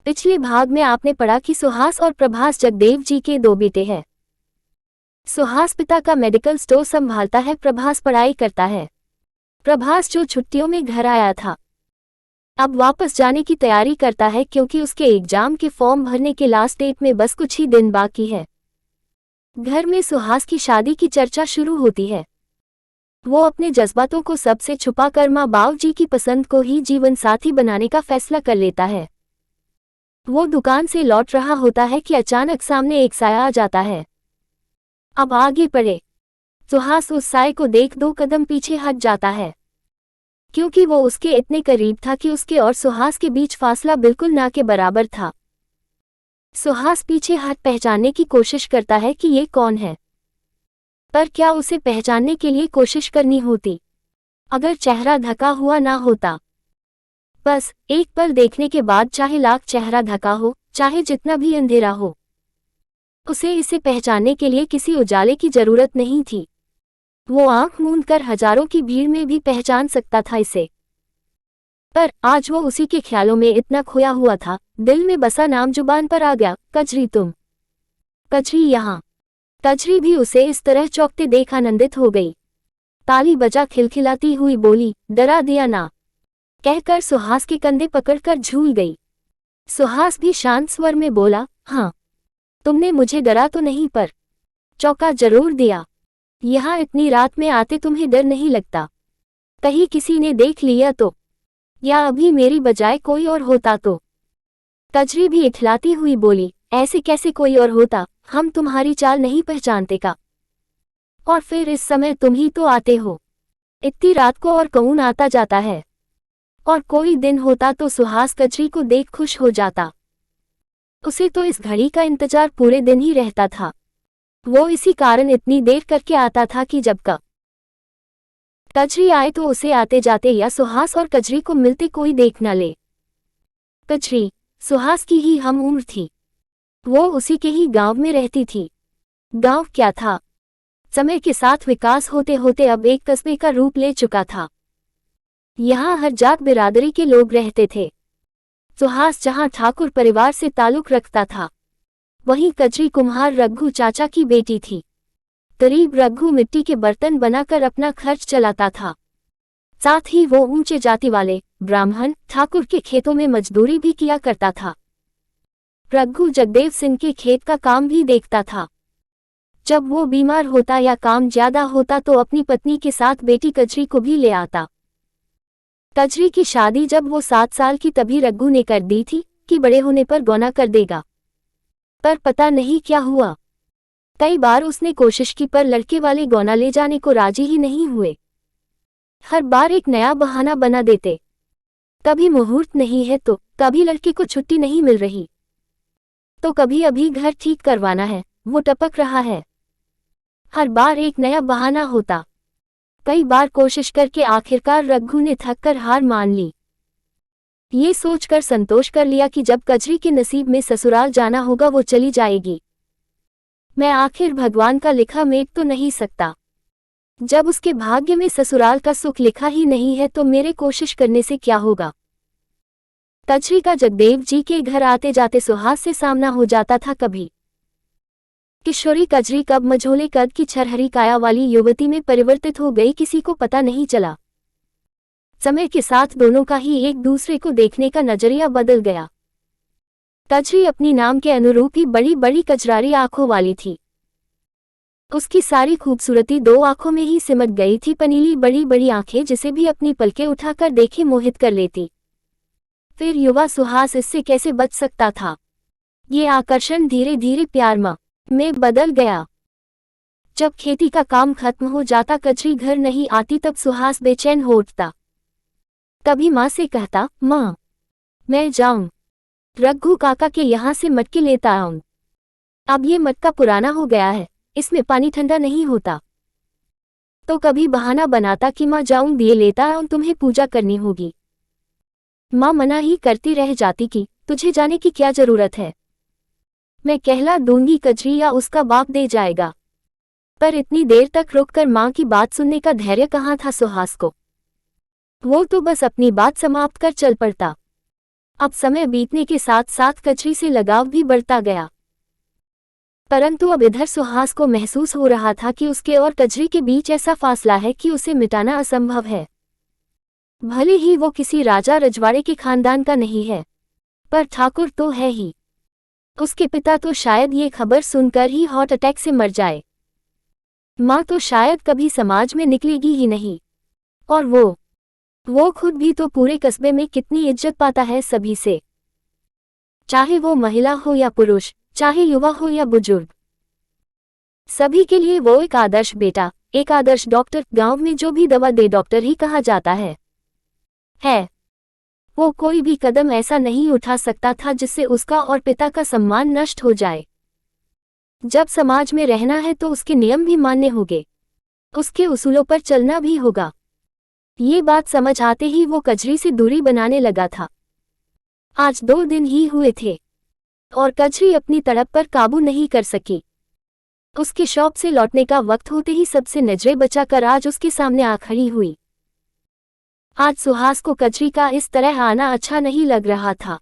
पिछले भाग में आपने पढ़ा कि सुहास और प्रभास जगदेव जी के दो बेटे हैं। सुहास पिता का मेडिकल स्टोर संभालता है, प्रभास पढ़ाई करता है। प्रभास जो छुट्टियों में घर आया था, अब वापस जाने की तैयारी करता है क्योंकि उसके एग्जाम के फॉर्म भरने के लास्ट डेट में बस कुछ ही दिन बाकी है। घर में सुहास की शादी की चर्चा शुरू होती है। वो अपने जज्बातों को सबसे छुपाकर माँ बाव जी की पसंद को ही जीवन साथी बनाने का फैसला कर लेता है। वो दुकान से लौट रहा होता है कि अचानक सामने एक साया आ जाता है। अब आगे पढ़े। सुहास उस साये को देख 2 कदम पीछे हट जाता है, क्योंकि वो उसके इतने करीब था कि उसके और सुहास के बीच फासला बिल्कुल ना के बराबर था। सुहास पीछे हट पहचानने की कोशिश करता है कि ये कौन है, पर क्या उसे पहचानने के लिए कोशिश करनी होती अगर चेहरा ढका हुआ ना होता? बस एक पल देखने के बाद चाहे लाख चेहरा ढका हो, चाहे जितना भी अंधेरा हो, उसे इसे पहचानने के लिए किसी उजाले की जरूरत नहीं थी। वो आंख मूंद कर हजारों की भीड़ में भी पहचान सकता था इसे। पर आज वो उसी के ख्यालों में इतना खोया हुआ था, दिल में बसा नाम जुबान पर आ गया, कजरी तुम। कजरी यहाँ। कजरी भी उसे इस तरह चौंकते देख आनंदित हो गई। ताली बजा खिलखिलाती हुई बोली, डरा दिया ना, कहकर सुहास के कंधे पकड़कर झूल गई। सुहास भी शांत स्वर में बोला, हाँ, तुमने मुझे डरा तो नहीं पर चौंका जरूर दिया। यहाँ इतनी रात में आते तुम्हें डर नहीं लगता? कहीं किसी ने देख लिया तो, या अभी मेरी बजाय कोई और होता तो? कजरी भी इठलाती हुई बोली, ऐसे कैसे कोई और होता, हम तुम्हारी चाल नहीं पहचानते का। और फिर इस समय तुम ही तो आते हो, इतनी रात को और कौन आता जाता है? और कोई दिन होता तो सुहास कजरी को देख खुश हो जाता। उसे तो इस घड़ी का इंतजार पूरे दिन ही रहता था। वो इसी कारण इतनी देर करके आता था कि जब कजरी आए तो उसे आते जाते या सुहास और कजरी को मिलते कोई देख न ले। कजरी सुहास की ही हम उम्र थी। वो उसी के ही गांव में रहती थी। गांव क्या था, समय के साथ विकास होते होते अब एक कस्बे का रूप ले चुका था। यहाँ हर जात बिरादरी के लोग रहते थे। सुहास जहाँ ठाकुर परिवार से ताल्लुक रखता था, वहीं कजरी कुम्हार रघु चाचा की बेटी थी। गरीब रघु मिट्टी के बर्तन बनाकर अपना खर्च चलाता था। साथ ही वो ऊंचे जाति वाले ब्राह्मण ठाकुर के खेतों में मजदूरी भी किया करता था। रघु जगदेव सिंह के खेत का काम भी देखता था। जब वो बीमार होता या काम ज्यादा होता तो अपनी पत्नी के साथ बेटी कजरी को भी ले आता। कजरी की शादी जब वो 7 साल की तभी रघु ने कर दी थी कि बड़े होने पर गौना कर देगा, पर पता नहीं क्या हुआ। कई बार उसने कोशिश की पर लड़के वाले गौना ले जाने को राजी ही नहीं हुए। हर बार एक नया बहाना बना देते, कभी मुहूर्त नहीं है तो कभी लड़के को छुट्टी नहीं मिल रही, तो कभी अभी घर ठीक करवाना है, वो टपक रहा है। हर बार एक नया बहाना होता। कई बार कोशिश करके आखिरकार रघु ने थककर हार मान ली। ये सोचकर संतोष कर लिया कि जब कजरी के नसीब में ससुराल जाना होगा वो चली जाएगी। मैं आखिर भगवान का लिखा मेट तो नहीं सकता। जब उसके भाग्य में ससुराल का सुख लिखा ही नहीं है तो मेरे कोशिश करने से क्या होगा। कजरी का जगदेव जी के घर आते जाते सुहास से सामना हो जाता था। कभी किशोरी कजरी कब मझोले कद की छरहरी काया वाली युवती में परिवर्तित हो गई किसी को पता नहीं चला। समय के साथ दोनों का ही एक दूसरे को देखने का नजरिया बदल गया। कजरी अपनी नाम के अनुरूप ही बड़ी बड़ी कजरारी आंखों वाली थी। उसकी सारी खूबसूरती 2 आंखों में ही सिमट गई थी, पनीली बड़ी बड़ी आंखें जिसे भी अपनी पलकें उठाकर देखे मोहित कर लेती। फिर युवा सुहास इससे कैसे बच सकता था। ये आकर्षण धीरे धीरे प्यार में बदल गया। जब खेती का काम खत्म हो जाता, कजरी घर नहीं आती, तब सुहास बेचैन हो उठता। कभी माँ से कहता, माँ मैं जाऊं रघु काका के यहाँ से मटके लेता आऊं। अब ये मटका पुराना हो गया है, इसमें पानी ठंडा नहीं होता। तो कभी बहाना बनाता कि माँ जाऊं दिए लेता आऊं, तुम्हें पूजा करनी होगी। माँ मना ही करती रह जाती कि तुझे जाने की क्या जरूरत है, मैं कहला दूंगी कजरी या उसका बाप दे जाएगा। पर इतनी देर तक रुककर माँ की बात सुनने का धैर्य कहाँ था सुहास को। वो तो बस अपनी बात समाप्त कर चल पड़ता। अब समय बीतने के साथ साथ कचरी से लगाव भी बढ़ता गया, परंतु अब इधर सुहास को महसूस हो रहा था कि उसके और कजरी के बीच ऐसा फासला है कि उसे मिटाना असंभव है। भले ही वो किसी राजा रजवाड़े के खानदान का नहीं है, पर ठाकुर तो है ही। उसके पिता तो शायद ये खबर सुनकर ही हार्ट अटैक से मर जाए। माँ तो शायद कभी समाज में निकलेगी ही नहीं, और वो खुद भी तो पूरे कस्बे में कितनी इज्जत पाता है सभी से, चाहे वो महिला हो या पुरुष, चाहे युवा हो या बुजुर्ग। सभी के लिए वो एक आदर्श बेटा, एक आदर्श डॉक्टर। गांव में जो भी दवा दे डॉक्टर ही कहा जाता है। वो कोई भी कदम ऐसा नहीं उठा सकता था जिससे उसका और पिता का सम्मान नष्ट हो जाए। जब समाज में रहना है तो उसके नियम भी मानने होंगे, उसके उसूलों पर चलना भी होगा। ये बात समझ आते ही वो कजरी से दूरी बनाने लगा था। आज 2 दिन ही हुए थे और कजरी अपनी तड़प पर काबू नहीं कर सकी। उसके शॉप से लौटने का वक्त होते ही सबसे नजरें बचाकर आज उसके सामने आ खड़ी हुई। आज सुहास को कजरी का इस तरह आना अच्छा नहीं लग रहा था।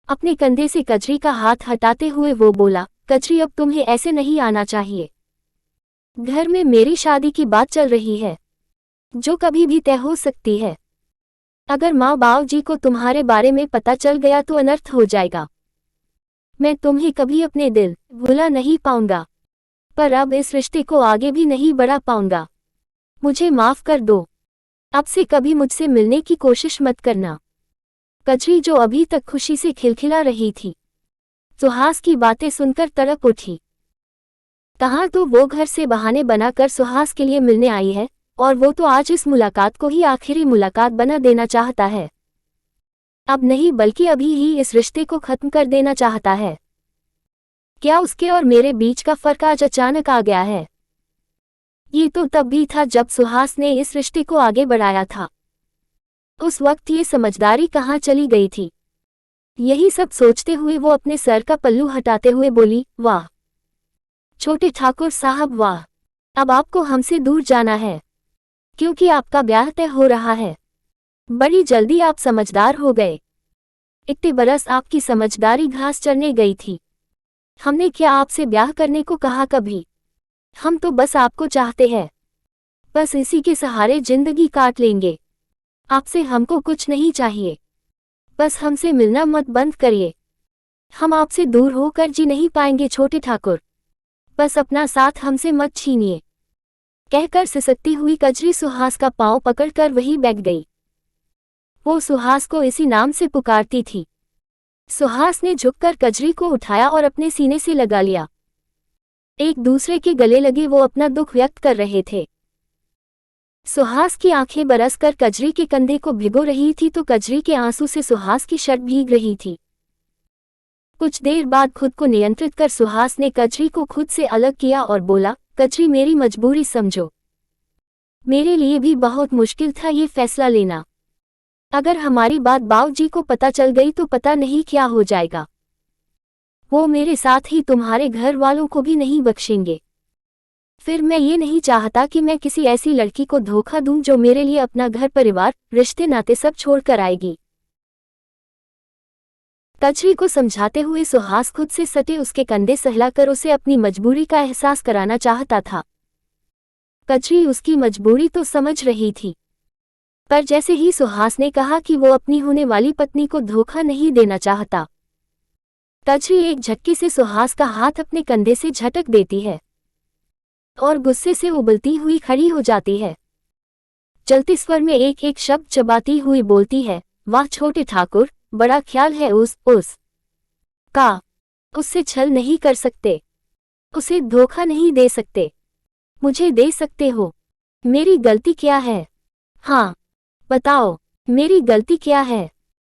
अपने कंधे से कजरी का हाथ हटाते हुए वो बोला, कजरी अब तुम्हें ऐसे नहीं आना चाहिए। घर में मेरी शादी की बात चल रही है, जो कभी भी तय हो सकती है। अगर माँ बाप जी को तुम्हारे बारे में पता चल गया तो अनर्थ हो जाएगा। मैं तुम्हें कभी अपने दिल भुला नहीं पाऊंगा, पर अब इस रिश्ते को आगे भी नहीं बढ़ा पाऊंगा। मुझे माफ कर दो। अब से कभी मुझसे मिलने की कोशिश मत करना। कजरी जो अभी तक खुशी से खिलखिला रही थी, सुहास की बातें सुनकर तड़प उठी। कहाँ तो वो घर से बहाने बनाकर सुहास के लिए मिलने आई है, और वो तो आज इस मुलाकात को ही आखिरी मुलाकात बना देना चाहता है। अब नहीं बल्कि अभी ही इस रिश्ते को खत्म कर देना चाहता है। क्या उसके और मेरे बीच का फर्क आज अचानक आ गया है? ये तो तब भी था जब सुहास ने इस रिश्ते को आगे बढ़ाया था। उस वक्त ये समझदारी कहाँ चली गई थी? यही सब सोचते हुए वो अपने सर का पल्लू हटाते हुए बोली, वाह छोटे ठाकुर साहब वाह। अब आपको हमसे दूर जाना है, क्योंकि आपका ब्याह तय हो रहा है। बड़ी जल्दी आप समझदार हो गए। इतने बरस आपकी समझदारी घास चरने गई थी। हमने क्या आपसे ब्याह करने को कहा कभी? हम तो बस आपको चाहते हैं, बस इसी के सहारे जिंदगी काट लेंगे। आपसे हमको कुछ नहीं चाहिए, बस हमसे मिलना मत बंद करिए। हम आपसे दूर होकर जी नहीं पाएंगे छोटे ठाकुर, बस अपना साथ हमसे मत छीनिए। कहकर सिसकती हुई कजरी सुहास का पांव पकड़कर वहीं बैठ गई। वो सुहास को इसी नाम से पुकारती थी। सुहास ने झुककर कजरी को उठाया और अपने सीने से लगा लिया। एक दूसरे के गले लगे वो अपना दुख व्यक्त कर रहे थे। सुहास की आंखें बरसकर कजरी के कंधे को भिगो रही थी तो कजरी के आंसू से सुहास की शर्ट भीग रही थी। कुछ देर बाद खुद को नियंत्रित कर सुहास ने कजरी को खुद से अलग किया और बोला, कजरी मेरी मजबूरी समझो। मेरे लिए भी बहुत मुश्किल था ये फैसला लेना। अगर हमारी बात बाबूजी को पता चल गई तो पता नहीं क्या हो जाएगा। वो मेरे साथ ही तुम्हारे घर वालों को भी नहीं बख्शेंगे। फिर मैं ये नहीं चाहता कि मैं किसी ऐसी लड़की को धोखा दूं जो मेरे लिए अपना घर परिवार रिश्ते नाते सब छोड़कर आएगी। कजरी को समझाते हुए सुहास खुद से सटे उसके कंधे सहलाकर उसे अपनी मजबूरी का एहसास कराना चाहता था। कजरी उसकी मजबूरी तो समझ रही थी, पर जैसे ही सुहास ने कहा कि वो अपनी होने वाली पत्नी को धोखा नहीं देना चाहता, कजरी एक झटके से सुहास का हाथ अपने कंधे से झटक देती है और गुस्से से उबलती हुई खड़ी हो जाती है। चलते स्वर में एक एक शब्द चबाती हुई बोलती है, वाह छोटे ठाकुर, बड़ा ख्याल है उस का। उससे छल नहीं कर सकते, उसे धोखा नहीं दे सकते, मुझे दे सकते हो। मेरी गलती क्या है? हाँ बताओ, मेरी गलती क्या है?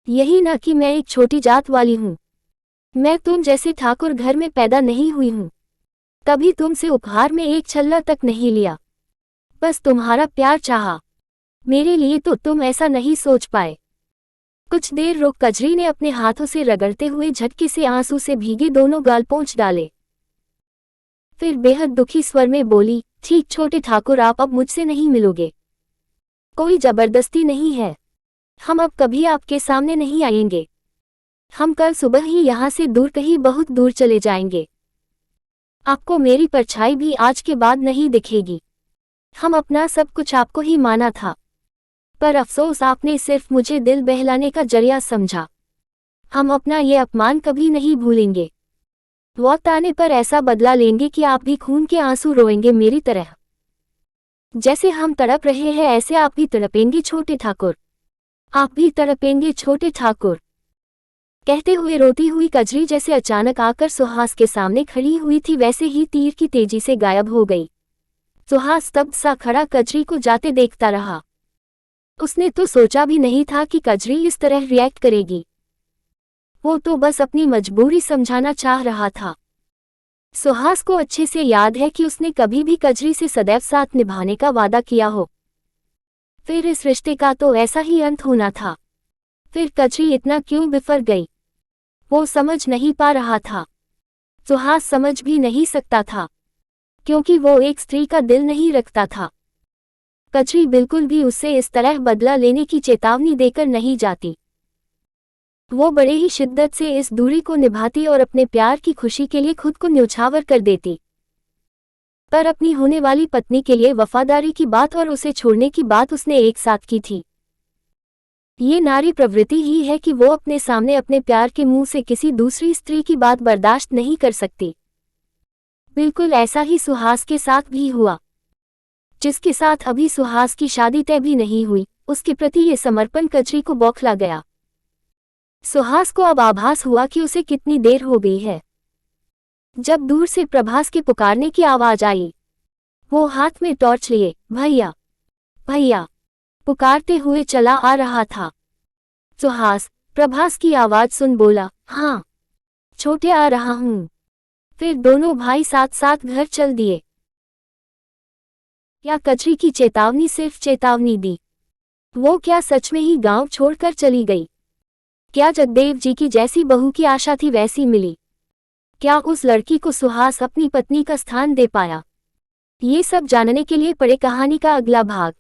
यही ना कि मैं एक छोटी जात वाली हूँ। मैं तुम जैसे ठाकुर घर में पैदा नहीं हुई हूँ। कभी तुमसे उपहार में एक छल्ला तक नहीं लिया, बस तुम्हारा प्यार चाहा। मेरे लिए तो तुम ऐसा नहीं सोच पाए। कुछ देर रुक कजरी ने अपने हाथों से रगड़ते हुए झटके से आंसू से भीगे दोनों गाल पोंछ डाले। फिर बेहद दुखी स्वर में बोली, ठीक छोटे ठाकुर, आप अब मुझसे नहीं मिलोगे। कोई जबरदस्ती नहीं है, हम अब कभी आपके सामने नहीं आएंगे। हम कल सुबह ही यहाँ से दूर कहीं बहुत दूर चले जाएंगे। आपको मेरी परछाई भी आज के बाद नहीं दिखेगी। हम अपना सब कुछ आपको ही माना था, पर अफसोस आपने सिर्फ मुझे दिल बहलाने का जरिया समझा। हम अपना ये अपमान कभी नहीं भूलेंगे। वक्त आने पर ऐसा बदला लेंगे कि आप भी खून के आंसू रोएंगे मेरी तरह। जैसे हम तड़प रहे हैं ऐसे आप भी तड़पेंगे छोटे ठाकुर। आप भी तड़पेंगे छोटे ठाकुर। कहते हुए रोती हुई कजरी जैसे अचानक आकर सुहास के सामने खड़ी हुई थी वैसे ही तीर की तेजी से गायब हो गई। सुहास स्तब्ध सा खड़ा कजरी को जाते देखता रहा। उसने तो सोचा भी नहीं था कि कजरी इस तरह रिएक्ट करेगी। वो तो बस अपनी मजबूरी समझाना चाह रहा था। सुहास को अच्छे से याद है कि उसने कभी भी कजरी से सदैव साथ निभाने का वादा किया हो। फिर इस रिश्ते का तो ऐसा ही अंत होना था। फिर कजरी इतना क्यों बिफर गई? वो समझ नहीं पा रहा था। सुहास समझ भी नहीं सकता था, क्योंकि वो एक स्त्री का दिल नहीं रखता था। कजरी बिल्कुल भी उससे इस तरह बदला लेने की चेतावनी देकर नहीं जाती। वो बड़े ही शिद्दत से इस दूरी को निभाती और अपने प्यार की खुशी के लिए खुद को न्यौछावर कर देती। पर अपनी होने वाली पत्नी के लिए वफादारी की बात और उसे छोड़ने की बात उसने एक साथ की थी। ये नारी प्रवृत्ति ही है कि वो अपने सामने अपने प्यार के मुंह से किसी दूसरी स्त्री की बात बर्दाश्त नहीं कर सकती। बिल्कुल ऐसा ही सुहास के साथ भी हुआ। जिसके साथ अभी सुहास की शादी तय भी नहीं हुई, उसके प्रति ये समर्पण कजरी को बौखला गया। सुहास को अब आभास हुआ कि उसे कितनी देर हो गई है। जब दूर से प्रभास के पुकारने की आवाज आई, वो हाथ में टॉर्च लिए भैया भैया पुकारते हुए चला आ रहा था। सुहास प्रभास की आवाज सुन बोला, हाँ छोटे आ रहा हूँ। फिर दोनों भाई साथ साथ घर चल दिए। क्या कजरी की चेतावनी सिर्फ चेतावनी दी? वो क्या सच में ही गांव छोड़कर चली गई? क्या जगदेव जी की जैसी बहू की आशा थी वैसी मिली? क्या उस लड़की को सुहास अपनी पत्नी का स्थान दे पाया? ये सब जानने के लिए पढ़े कहानी का अगला भाग।